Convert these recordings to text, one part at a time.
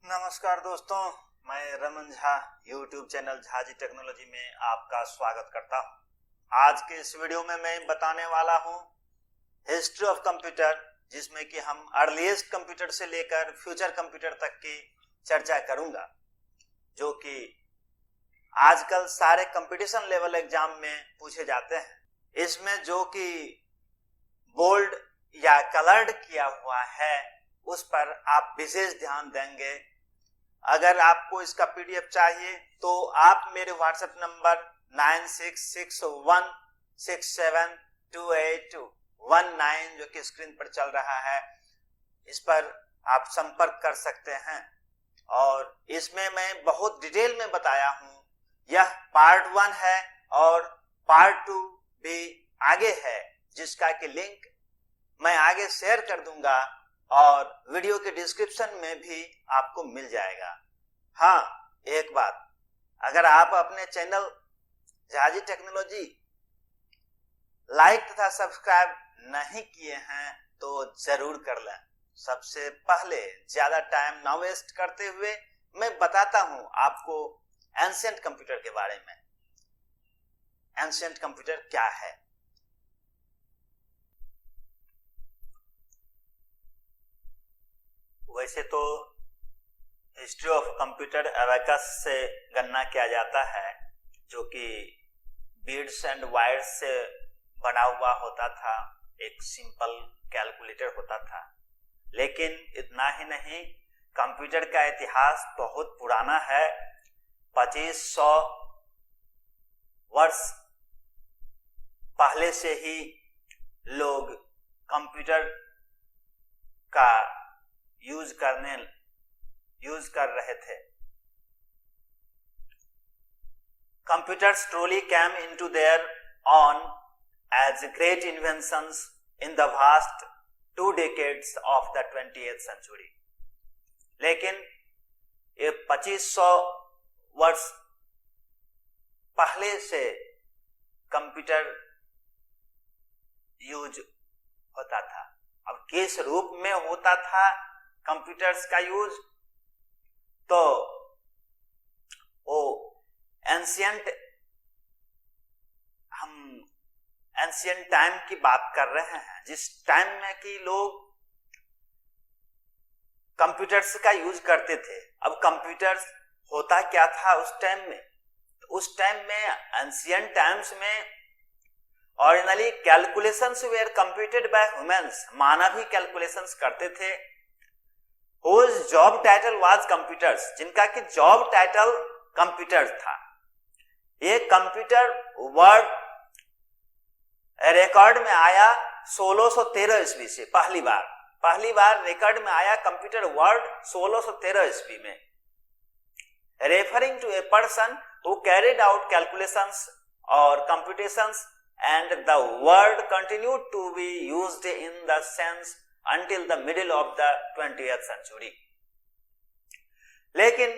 नमस्कार दोस्तों, मैं Raman Jha YouTube channel Jhaji technology में आपका स्वागत करता हूं। आज के इस वीडियो में मैं बताने वाला हूं हिस्ट्री ऑफ कंप्यूटर, जिसमें कि हम अर्लीस्ट कंप्यूटर से लेकर फ्यूचर कंप्यूटर तक की चर्चा करूंगा, जो कि आजकल सारे कंपटीशन लेवल एग्जाम में पूछे जाते हैं। इसमें जो कि बोल्ड या कलर्ड किया हुआ है उस पर आप विशेष ध्यान देंगे। अगर आपको इसका पीडीएफ चाहिए तो आप मेरे व्हाट्सएप नंबर 9661672819 जो कि स्क्रीन पर चल रहा है, इस पर आप संपर्क कर सकते हैं। और इसमें मैं बहुत डिटेल में बताया हूं। यह पार्ट 1 है और पार्ट 2 भी आगे है, जिसका कि लिंक मैं आगे शेयर कर दूंगा और वीडियो के डिस्क्रिप्शन में भी आपको मिल जाएगा। हाँ, एक बात, अगर आप अपने चैनल झाजी टेक्नोलॉजी लाइक तथा सब्सक्राइब नहीं किए हैं तो जरूर कर लें। सबसे पहले ज्यादा टाइम ना वेस्ट करते हुए मैं बताता हूं आपको एंशिएंट कंप्यूटर के बारे में। एंशिएंट कंप्यूटर क्या है? वैसे तो हिस्ट्री ऑफ कंप्यूटर एबेकस से गणना किया जाता है, जो कि बीड्स एंड वायर्स से बना हुआ होता था। एक सिंपल कैलकुलेटर होता था। लेकिन इतना ही नहीं, कंप्यूटर का इतिहास बहुत पुराना है। 2500 वर्ष पहले से ही लोग कंप्यूटर का यूज कर रहे थे। Computers truly came into their own as great inventions in the vast 2 decades of the 20th century. लेकिन ये 2500 वर्ष पहले से कंप्यूटर यूज होता था। अब किस रूप में होता था कंप्यूटर्स का यूज? तो वो हम एंशिएंट टाइम की बात कर रहे हैं, जिस टाइम में कि लोग कंप्यूटर्स का यूज करते थे। अब कंप्यूटर्स होता क्या था उस टाइम में? उस टाइम में एंशिएंट टाइम्स में originally calculations were computed by humans. मानव ही कैलकुलेशंस करते थे। Whose job title was computers, जिनका कि जॉब टाइटल कंप्यूटर था। ये कंप्यूटर वर्ड रिकॉर्ड में आया 1613 ईस्वी से पहली बार रिकॉर्ड में आया कंप्यूटर वर्ड 1613 ईस्वी में, referring to a person who carried out calculations और computations, and the word continued to be used in the sense until the middle of the 20th century. लेकिन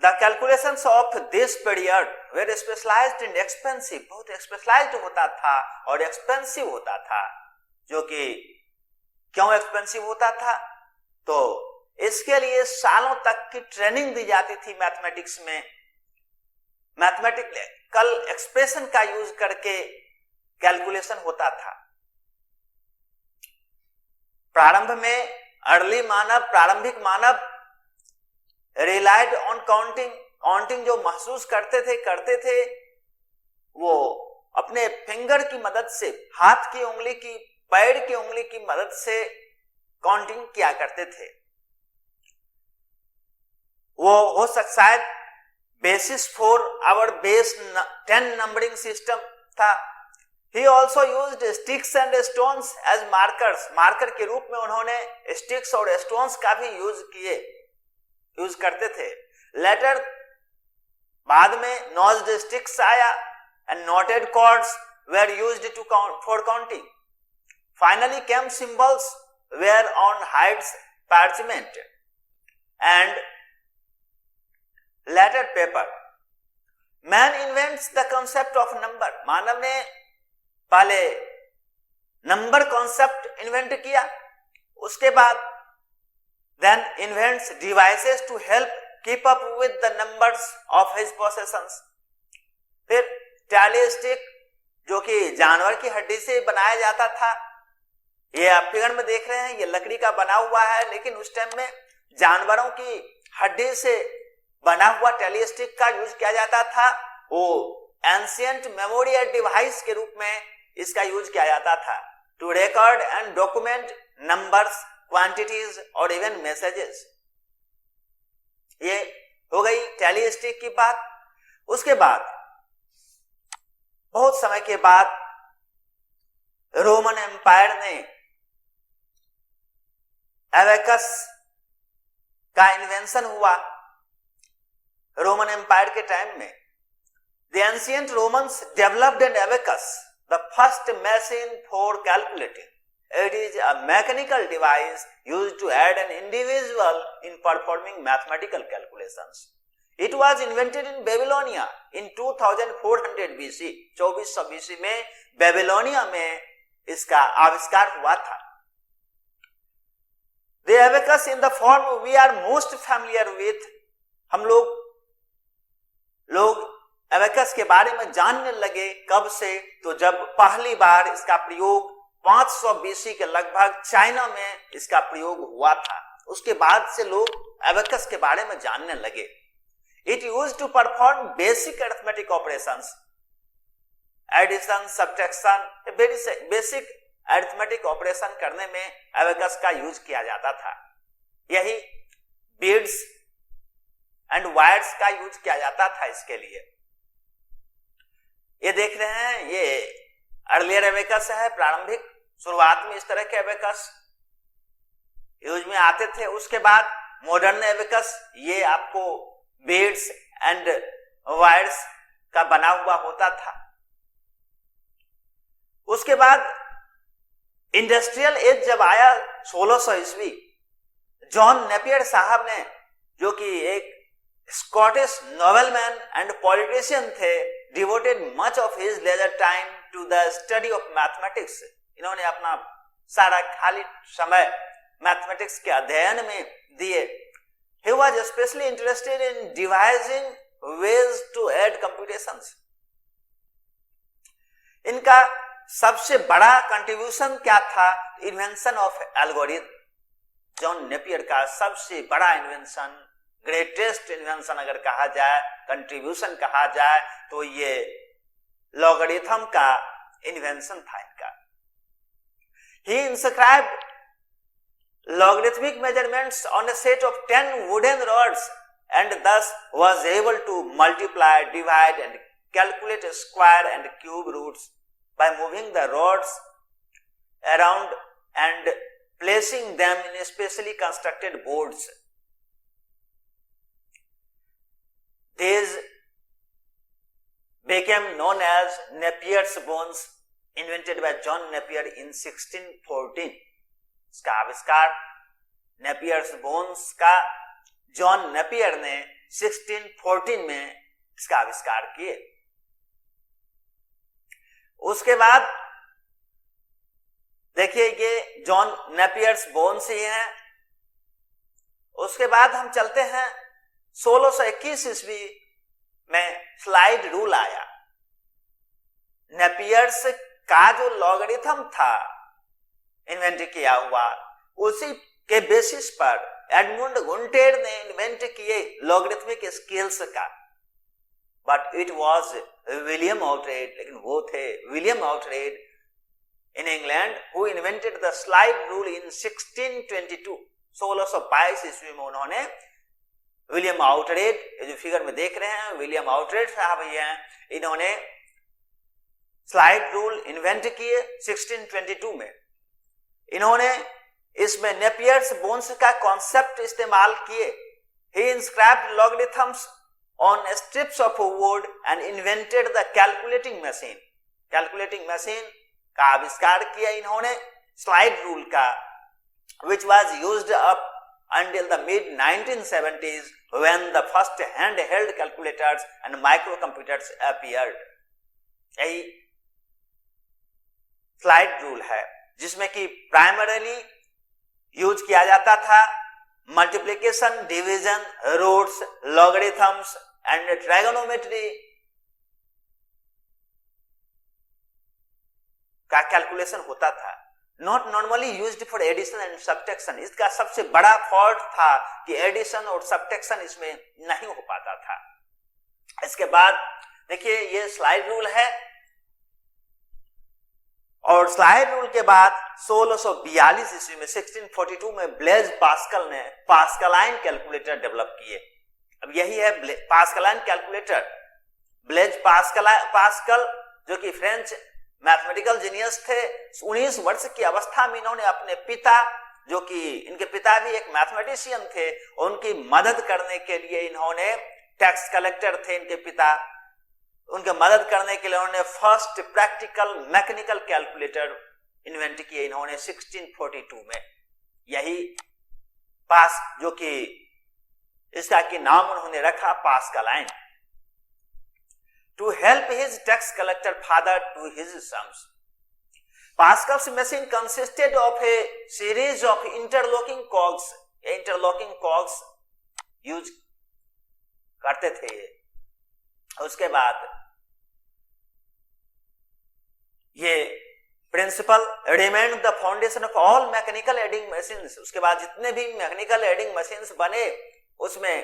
the calculations of this period were specialized and expensive, बहुत specialised होता था और expensive होता था। जो कि क्यों एक्सपेंसिव होता था? तो इसके लिए सालों तक की ट्रेनिंग दी जाती थी मैथमेटिक्स में। मैथमेटिकल एक्सप्रेशन का यूज करके कैलकुलेशन होता था। प्रारंभिक मानव रिलाइड ऑन काउंटिंग जो महसूस करते थे वो अपने फिंगर की मदद से, हाथ की उंगली की, पैर की उंगली की मदद से काउंटिंग किया करते थे। वो हो सकता है basis for our base 10 numbering system था। He also used sticks and stones as markers. Marker के रूप में उन्होंने स्टिक्स और स्टोन्स का भी यूज करते थे। लेटर बाद में नॉच्ड स्टिक्स आया and knotted cords were used for counting. Finally came symbols were on hides parchment and later paper. Man invents the concept of number. मानव ने पहले नंबर कॉन्सेप्ट इन्वेंट किया, उसके बाद then invents devices to help keep up with the numbers of his possessions. फिर tally stick जो कि जानवर की हड्डी से बनाया जाता था, ये आप फिगर में देख रहे हैं, ये लकड़ी का बना हुआ है, लेकिन उस टाइम में जानवरों की हड्डी से बना हुआ टैली स्टिक का यूज किया जाता था। वो एंशिएंट मेमोरी डिवाइस के रूप में इसका यूज किया जाता था to record and document numbers, quantities और इवन मैसेजेस। ये हो गई टैली स्टिक की बात। उसके बाद बहुत समय के बाद रोमन एम्पायर ने एबेकस का इन्वेंशन हुआ। रोमन एम्पायर के टाइम में the ancient Romans developed an abacus, the first machine for calculating. It is a mechanical device used to aid an individual in performing mathematical calculations. It was invented in Babylonia in 2400 BC. 2400 BC में Babylonia में इसका आविष्कार हुआ था। The abacus in the form we are most familiar with, हम लोग abacus के बारे में जानने लगे कब से, तो जब पहली बार इसका प्रयोग 500 बीसी के लगभग चाइना में इसका प्रयोग हुआ था। उसके बाद से लोग एबेकस के बारे में जानने लगे। It used to perform basic arithmetic operations, addition, subtraction, basic arithmetic operation करने में एबेकस का यूज किया जाता था। यही बीड्स एंड वायर्स का यूज किया जाता था इसके लिए। ये देख रहे हैं, ये अर्लियर एबेकस है, प्रारंभिक शुरुआत में इस तरह के एबेकस यूज में आते थे। उसके बाद मॉडर्न एबेकस, ये आपको बीड्स एंड वायर्स का बना हुआ होता था। उसके बाद इंडस्ट्रियल एज जब आया 1600 ईस्वी, जॉन नेपियर साहब ने, जो कि एक स्कॉटिश नोबेलमैन एंड पॉलिटिशियन थे, devoted much of his leisure time to the study of mathematics. इन्होंने अपना सारा खाली समय मैथमेटिक्स के अध्ययन में दिए। He was specially interested in devising ways to aid computations. इनका सबसे बड़ा कंट्रीब्यूशन क्या था? Invention of algorithm. John Napier का सबसे बड़ा इन्वेंशन, ग्रेटेस्ट इन्वेंशन अगर कहा जाए, कंट्रीब्यूशन कहा जाए, तो ये लॉगरिथम का इन्वेंशन था इनका। ही inscribed logarithmic measurements on a set of 10 wooden rods and thus was able to multiply, divide and calculate square and cube roots by moving the rods around and placing them in specially constructed boards. These became known as Napier's bones, invented by John Napier in 1614. इसका आविष्कार Napier's bones का John Napier ने 1614 में इसका आविष्कार किए। उसके बाद देखिए, ये जॉन नेपियर्स बोन्स ही हैं। उसके बाद हम चलते हैं 1621 ईस्वी में स्लाइड रूल आया। नेपियर्स का जो लॉगरिथम था इन्वेंट किया हुआ, उसी के बेसिस पर एडमुंड गुंटेर ने इन्वेंट किए लॉगरिथमिक स्केल्स का। But it was William Oughtred, लेकिन वो थे William Oughtred in England who invented the slide rule in 1622। 1622 ईस्वी में उन्होंने विलियम आउटरेड, जो फिगर में देख रहे हैं विलियम आउटरेड साहब ही हैं, इन्होंने स्लाइड रूल इन्वेंट किए 1622 में। इन्होंने इसमें नेपियर्स बोन्स का कॉन्सेप्ट इस्तेमाल किए। He inscribed logarithms on strips of wood and invented the calculating machine. Calculating machine का आविष्कार किया इन्होंने स्लाइड रूल का, which was used up until the mid 1970s when the first handheld calculators and microcomputers appeared. यही slide rule है जिसमें कि primarily use किया जाता था multiplication, division, roots, logarithms and trigonometry का कैलकुलेशन होता था। Not normally used for addition and subtraction. इसका सबसे बड़ा फॉल्ट था कि एडिशन और सब्ट्रैक्शन इसमें नहीं हो पाता था। इसके बाद देखिए ये स्लाइड रूल है, और स्लाइड रूल के बाद 1642 ईस्वी में 1642 में ब्लेज पास्कल ने पास्कलाइन कैलकुलेटर डेवलप किए। अब यही है पास्कलाइन कैलकुलेटर। ब्लेज पास्कल जो कि फ्रेंच मैथमेटिकल जीनियस थे, 19 वर्ष की अवस्था में इन्होंने अपने पिता, जो कि इनके पिता भी एक मैथमेटिशियन थे, उनकी मदद करने के लिए इन्होंने, टैक्स कलेक्टर थे इनके पिता, उनके मदद करने के लिए उन्होंने first practical mechanical calculator invent किए इन्होंने 1642 में। यही पास, जो कि इसका की नाम उन्होंने रखा Pascaline. To help his tax collector father to his sums. Pascal's machine consisted of a series of interlocking cogs. Interlocking cogs use करते थे ये। उसके बाद ये principle remained the foundation of all mechanical adding machines. उसके बाद जितने भी मैकेनिकल एडिंग मशीन्स बने उसमें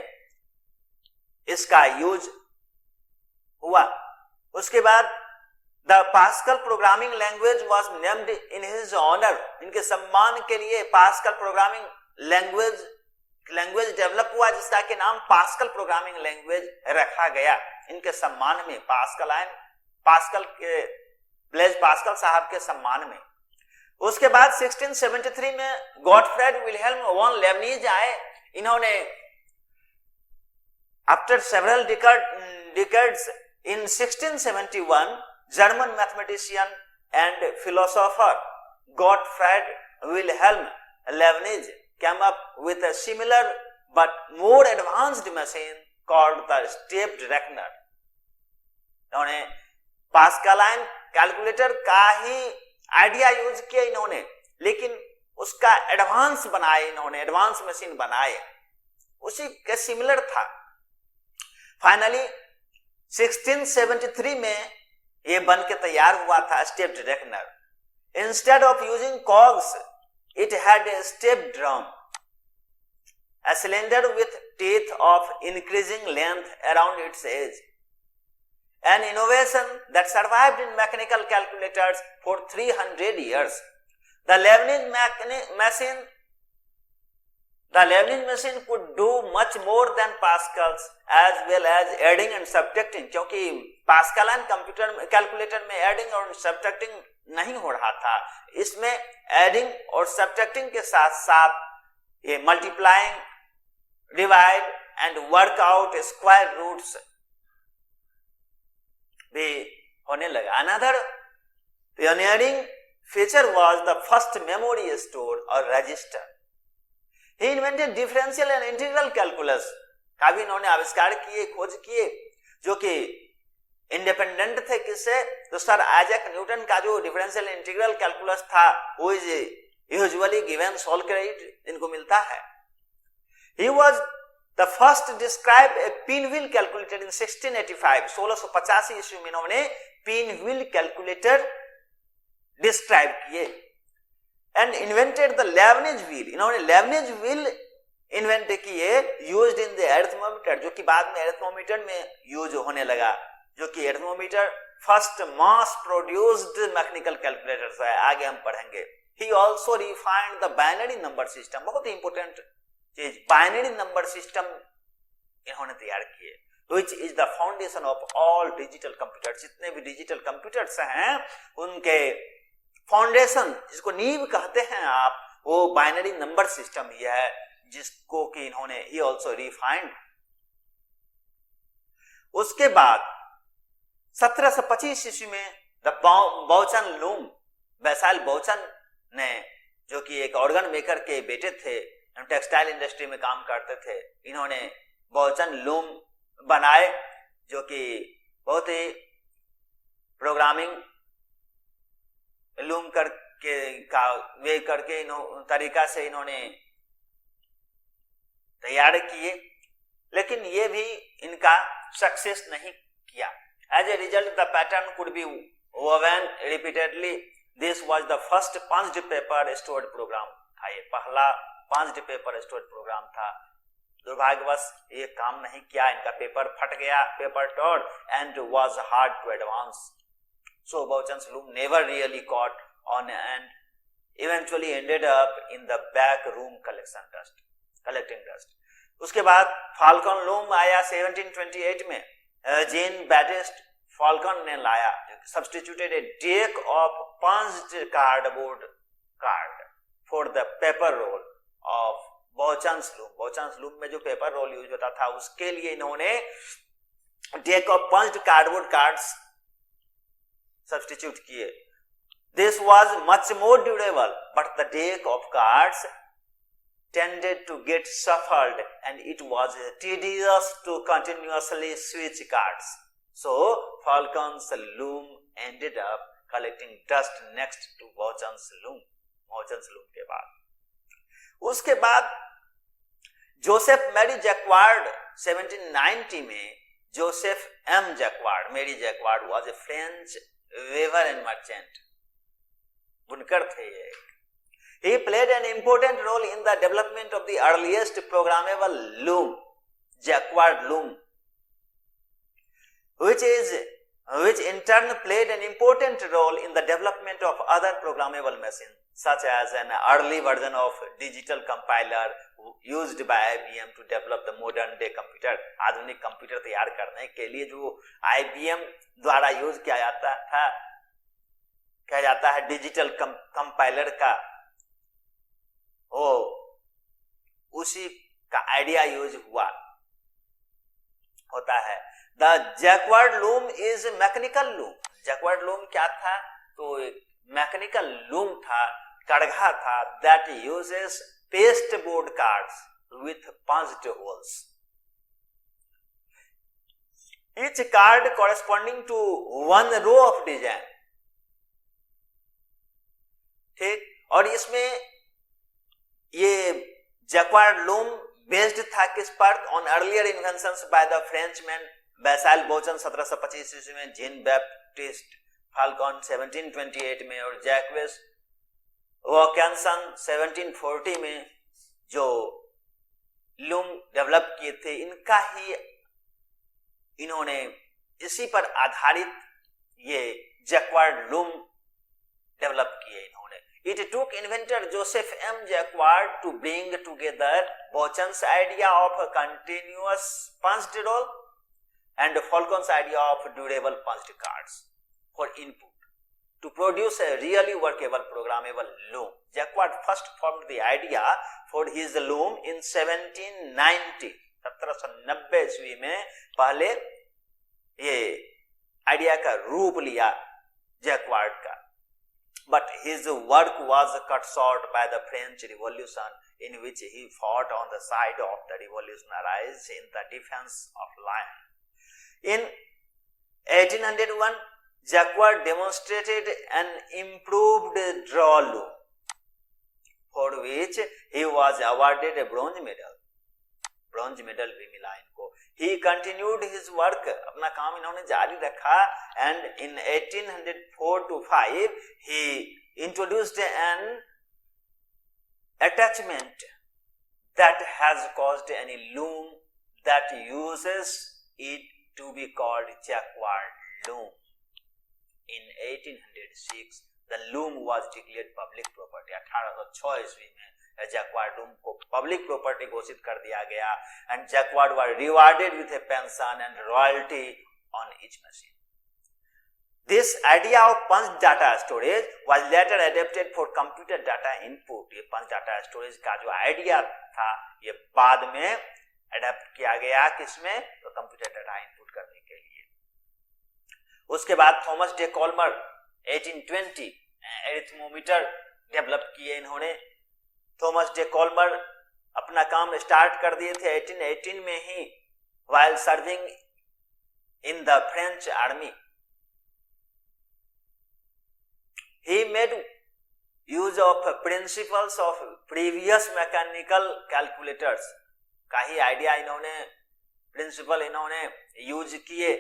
इसका यूज हुआ। उसके बाद the Pascal programming language was named in his honour. इनके सम्मान के लिए पास्कल प्रोग्रामिंग लैंग्वेज डेवलप हुआ, जिसका के नाम पास्कल प्रोग्रामिंग लैंग्वेज रखा गया इनके सम्मान में, पास्कल के ब्लेज पास्कल साहब के सम्मान में। उसके बाद 1673 में गॉटफ्रेड विल्हेल्म वॉन लेबनीज आए। इन्होंने after several decades in 1671 German mathematician and philosopher Gottfried Wilhelm Leibniz came up with a similar but more advanced machine called the stepped reckoner. इन्होंने पास्कलाइन कैलकुलेटर का ही आइडिया यूज किया इन्होंने, लेकिन उसका advance बनाए इन्होंने, एडवांस मशीन बनाए, उसी के सिमिलर था। फाइनली 1673 में ये बन के तैयार हुआ था stepped reckoner. Instead of using COGS it had a step drum, a cylinder with teeth of increasing length around its edge, an innovation that survived in mechanical calculators for 300 years. The Leibniz machine could do much more than Pascal's as well as adding and subtracting, क्योंकि Pascaline calculator में adding और subtracting नहीं हो रहा था, इसमें adding और subtracting के साथ साथ ये multiplying, divide and work out square roots भी होने लगा। Another pioneering feature was the first memory store or register. He invented differential and integral calculus का भी इन्होंने आविष्कार किए, खोज किए, जो कि इंडिपेंडेंट थे किससे, तो सर आइजैक न्यूटन का जो डिफरेंशियल इंटीग्रल कैलकुलस था वो is usually given solve credit इनको मिलता है। He was the first to describe a pinwheel calculator in 1685. 1685 ईस्वी में इन्होंने pinwheel calculator डिस्क्राइब किए and invented the Lebanese wheel. इन्होंने लेबनिज व्हील इन्वेंट किए यूज्ड इन द अरिथमोमीटर, जो कि बाद में अरिथमोमीटर में यूज होने लगा, जो कि arithmometer first mass produced mechanical calculator है, आगे हम पढ़ेंगे। He also refined the binary number system, बहुत ही इंपोर्टेंट चीज, बाइनरी नंबर सिस्टम इन्होंने तैयार किए, which is the foundation of all digital computers। जितने भी डिजिटल कंप्यूटर्स हैं उनके फाउंडेशन, जिसको नींव कहते हैं आप, वो बाइनरी नंबर सिस्टम ही है, जिसको कि इन्होंने ही ऑल्सो रिफाइंड। उसके बाद 1725 ईस्वी में द बाउचन लूम, बैसाइल बाउचन ने, जो कि एक ऑर्गन मेकर के बेटे थे, टेक्सटाइल इंडस्ट्री में काम करते थे, इन्होंने बाउचन लूम बनाए, जो कि बहुत ही प्रोग्रामिंग लूम करके का वे करके तरीका से इन्होंने तैयार किए, लेकिन ये भी इनका सक्सेस नहीं किया। As a result the pattern could be woven repeatedly. This was the first punched paper stored program था, ये पहला punched paper stored program था। दुर्भाग्यवश ये काम नहीं किया, इनका पेपर फट गया, paper tore and was hard to advance. So Bauchan's loom never really caught on and eventually ended up in the back room collecting dust. उसके बाद फाल्कन लूम आया 1728 में। जेन बैटिस्ट फाल्कन ने लाया, substituted a deck of punched cardboard card for the paper roll of Bouchon's loom. Bouchon's loom में जो paper roll use होता था उसके लिए इन्होंने deck of punched cardboard cards substitute किए। This was much more durable but the deck of cards tended to get shuffled and it was tedious to continuously switch cards. So Falcon's loom ended up collecting dust next to Bauchan's loom. Bauchan's loom के बाद उसके बाद Joseph Mary Jacquard 1790 में Joseph M Jacquard, Marie Jacquard was a French weaver and merchant, बुनकर थे ये। He played an important role in the development of the earliest programmable loom, Jacquard loom, which in turn played an important role in the development of other programmable machines, such as an early version of digital compiler used by IBM to develop the modern day computer. आधुनिक computer तैयार करने के लिए जो IBM द्वारा use किया जाता है डिजिटल कंपाइलर का, ओ उसी का आइडिया यूज होता है। The Jacquard loom is mechanical loom. Jacquard loom क्या था? तो एक मैकेनिकल लूम था, कड़घा था, that uses paste board cards with punched holes, each card corresponding to one row of design. ठीक, और इसमें ये जैक्वार्ड लूम बेस्ड था किस पर? On earlier inventions by the Frenchman Basile Bouchon 1725 ईस्वी में, जेन बैप्टिस्ट फाल्कन 1728 में और जैक्वेस वॉकिंसन 1740 में जो लूम डेवलप किए थे, इनका ही इन्होंने इसी पर आधारित ये जैक्वार्ड लूम डेवलप किए इन्होंने। It took inventor Joseph M. Jacquard to bring together Bauchan's idea of a continuous punched roll and Falcon's idea of durable punched cards for input to produce a really workable programmable loom. Jacquard first formed the idea for his loom in 1790, 1790 ईस्वी में पहले ये idea का रूप लिया jacquard का। But his work was cut short by the French Revolution, in which he fought on the side of the revolutionaries in the defense of Lyon. In 1801, Jacquard demonstrated an improved draw loom, for which he was awarded a bronze medal. Bronze medal भी मिला इनको। He continued his work, अपना काम इन्होंने जारी रखा, and in 1804 to 5 he introduced an attachment that has caused any loom that uses it to be called Jacquard loom. In 1806 the loom was declared public property. 1806 ईस्वी में Jacquard loom को public property घोषित कर दिया गया, and Jacquard was rewarded with a pension and royalty on each machine. This idea of punch data storage was later adopted for computer data input. ये punch data storage का जो idea था ये बाद में अडॉप्ट किया गया, किसमें? तो कंप्यूटर डाटा इनपुट करने के लिए। उसके बाद थॉमस डे कॉल्मर 1820 एरिथमोमीटर डेवलप किए इन्होंने। थॉमस डे कॉल्मर अपना काम स्टार्ट कर दिए थे 1818 में ही, while serving in the French army. He made use of principles of previous mechanical calculators, का ही आइडिया इन्होंने, प्रिंसिपल इन्होंने यूज किए।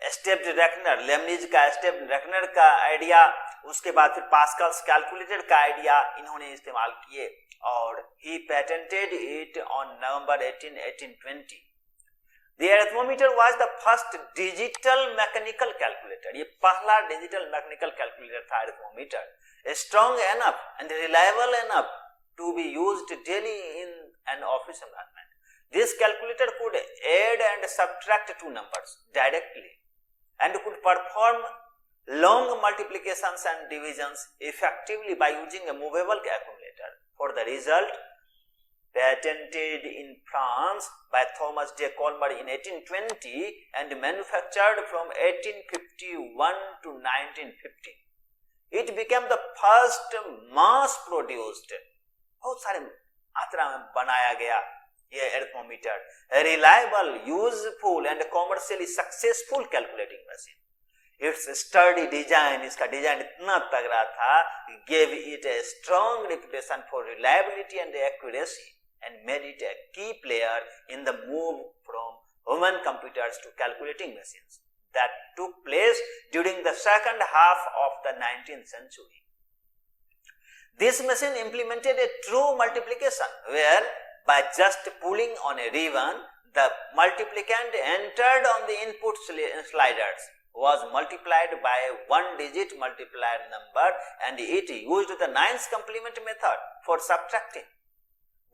स्टेप्ड रेकनर, लेबनिज का स्टेप्ड रेकनर का आइडिया, उसके बाद फिर पास्कल्स कैलकुलेटर का आइडिया इन्होंने इस्तेमाल किए और he patented it on November 18, 1820। The arithmometer was the first digital mechanical calculator. ये पहला डिजिटल मैकेनिकल कैलकुलेटर था arithmometer, strong enough and reliable enough to be used daily in an office environment. This calculator could add and subtract two numbers directly and could perform long multiplications and divisions effectively by using a movable accumulator. For the result, patented in France by Thomas de Colmar in 1820 and manufactured from 1851 to 1950. It became the first mass produced, बहुत सारे मात्रा में बनाया गया ये arithmometer, a reliable, useful and commercially successful calculating machine. Its sturdy design, इसका design इतना तगड़ा था, gave it a strong reputation for reliability and accuracy and made it a key player in the move from human computers to calculating machines that took place during the second half of the 19th century. This machine implemented a true multiplication where by just pulling on a ribbon, the multiplicand entered on the input sliders was multiplied by a one-digit multiplier number and it used the 9th complement method for subtracting.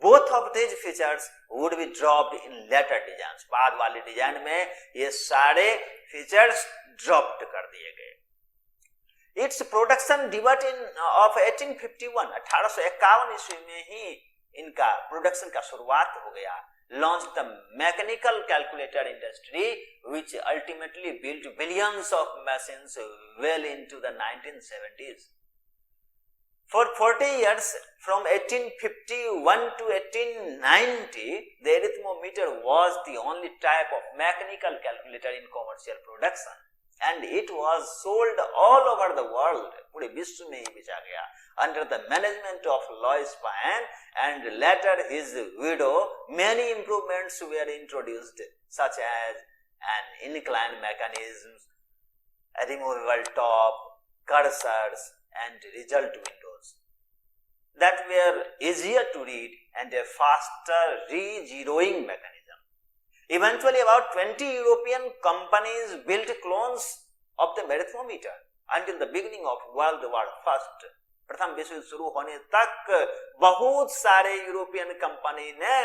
Both of these features would be dropped in later designs. बाद वाले design में ये सारे features dropped कर दिए गए। Its production debut of 1851, 1851 ईस्वी में ही इनका प्रोडक्शन का शुरुआत हो गया। Launched the mechanical calculator industry, which ultimately built billions of machines well into the 1970s. For 40 years, from 1851 to 1890, the arithmometer was the only type of mechanical calculator in commercial production, and it was sold all over the world. पूरे विश्व में ही बेचा गया under the management of Louis Pain, and later his widow. Many improvements were introduced, such as an inclined mechanism, a removable top, cursors, and result windows that were easier to read and a faster re-zeroing mechanism. Eventually, about 20 European companies built clones of the arithmometer until the beginning of World War I. प्रथम विश्व युद्ध शुरू होने तक बहुत सारे European company ने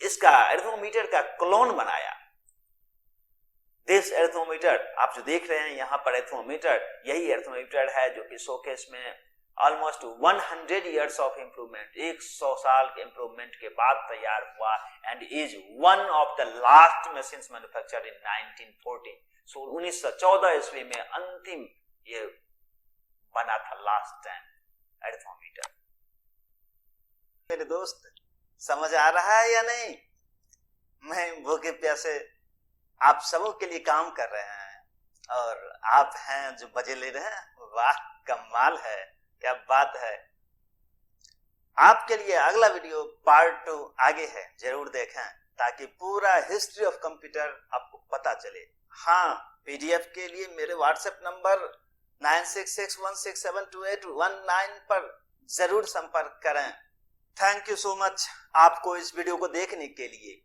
इसका अरिथमोमीटर का क्लोन बनाया। दिस अरिथमोमीटर आप जो देख रहे हैं यहाँ पर अरिथमोमीटर, यही अरिथमोमीटर है जो कि शोकेस में ऑलमोस्ट 100 years ऑफ इंप्रूवमेंट, 100 साल के इंप्रूवमेंट के बाद तैयार हुआ and is one of the last machines manufactured in 1914. सो 1914 ईस्वी में अंतिम ये बना था लास्ट टाइम अरिथमोमीटर। मेरे दोस्त समझ आ रहा है या नहीं? मैं भूखे प्यासे आप सबों के लिए काम कर रहे हैं और आप हैं जो मजे ले रहे हैं। वाह, कमाल है, क्या बात है। आपके लिए अगला वीडियो पार्ट 2 आगे है, जरूर देखें ताकि पूरा हिस्ट्री ऑफ कंप्यूटर आपको पता चले। हाँ, पीडीएफ के लिए मेरे व्हाट्सएप नंबर 9661672819 पर जरूर संपर्क करें। थैंक यू सो मच आपको इस वीडियो को देखने के लिए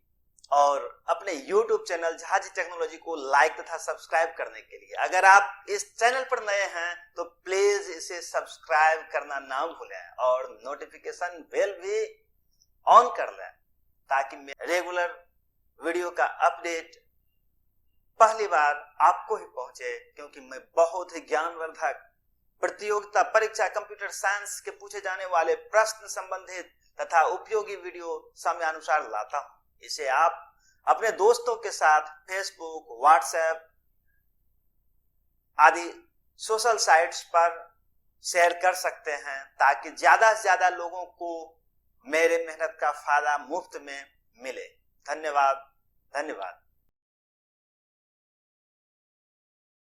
और अपने YouTube चैनल झाजी टेक्नोलॉजी को लाइक तथा सब्सक्राइब करने के लिए। अगर आप इस चैनल पर नए हैं तो प्लीज इसे सब्सक्राइब करना ना भूलें और नोटिफिकेशन बेल भी ऑन कर लें ताकि रेगुलर वीडियो का अपडेट पहली बार आपको ही पहुंचे, क्योंकि मैं बहुत ही ज्ञानवर्धक प्रतियोगिता परीक्षा कंप्यूटर साइंस के पूछे जाने वाले प्रश्न संबंधित तथा उपयोगी वीडियो समयानुसार लाता हूं। इसे आप अपने दोस्तों के साथ फेसबुक, व्हाट्सएप आदि सोशल साइट्स पर शेयर कर सकते हैं ताकि ज्यादा से ज्यादा लोगों को मेरे मेहनत का फायदा मुफ्त में मिले। धन्यवाद।